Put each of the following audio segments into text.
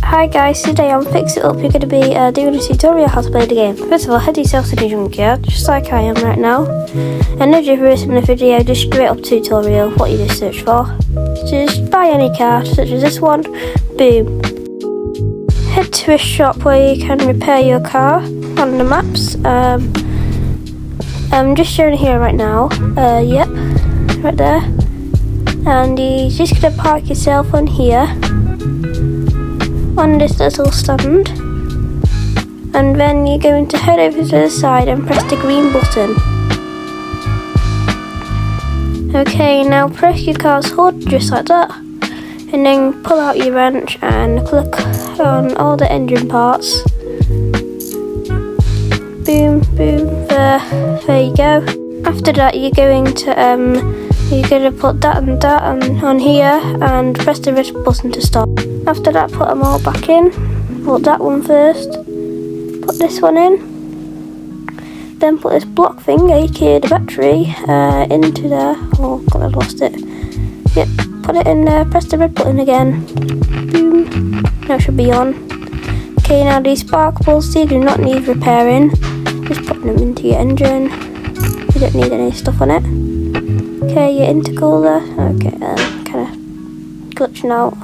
Hi guys, today on Fix It Up you're going to be doing a tutorial how to play the game. First of all, head yourself to the junkyard, just like I am right now. And if you're in the video, just straight up tutorial, what you just search for. Just buy any car, such as this one, boom. Head to a shop where you can repair your car on the maps. I'm just showing here right now, yep, right there. And you're just going to park yourself on here, on this little stand, and then you're going to head over to the side and press the green button. Okay, now press your car's hood just like that, and then pull out your wrench and click on all the engine parts. Boom, boom, there you go. After that you're going to put that and that on here and press the red button to stop. After that, put them all back in. Put that one first. Put this one in. Then put this block thing, aka the battery, into there. Oh god, I lost it. Yep, put it in there. Press the red button again. Boom. Now it should be on. Okay, now these spark plugs, they do not need repairing. Just put them into your engine. You don't need any stuff on it. Okay, your intercooler. Okay, kind of glitching out.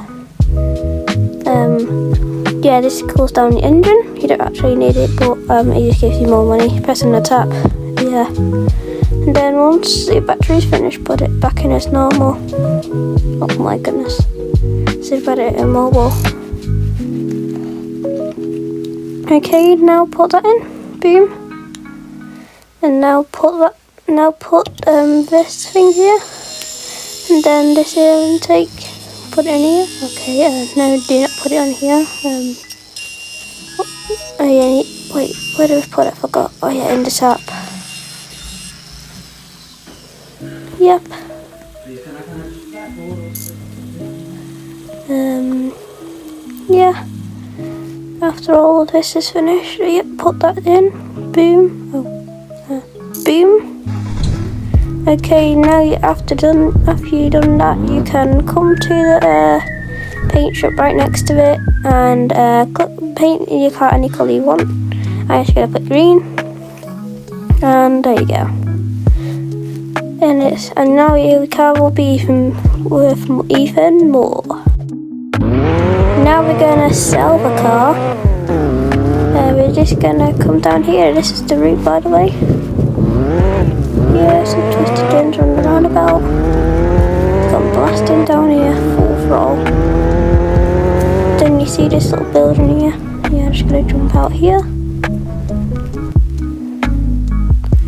Yeah, this cools down the engine. You don't actually need it, but it just gives you more money. Pressing the tap, yeah. And then once the battery's finished, put it back in as normal. Oh my goodness. So put it in mobile. Okay, now put that in. Boom. And now put that. Now put this thing here, and then this here intake. Put it in here. Okay, no, do not put it on here. Oh yeah, wait, where do we put it? I forgot. Oh yeah, in the tap. Yep. Yeah. After all of this is finished, yep, put that in. Boom. Boom. Okay, now after you've done that, you can come to the paint shop right next to it and paint your car any colour you want. I'm just going to put green, and there you go. And now your car will be worth even more. Now we're going to sell the car. We're just going to come down here. This is the route, by the way. Yeah, some twisted turns on the roundabout. Got blasting down here, full throttle. Then you see this little building here. Yeah, I'm just gonna jump out here.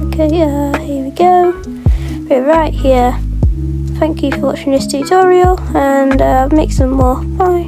Okay, here we go. We're right here. Thank you for watching this tutorial, and make some more. Bye.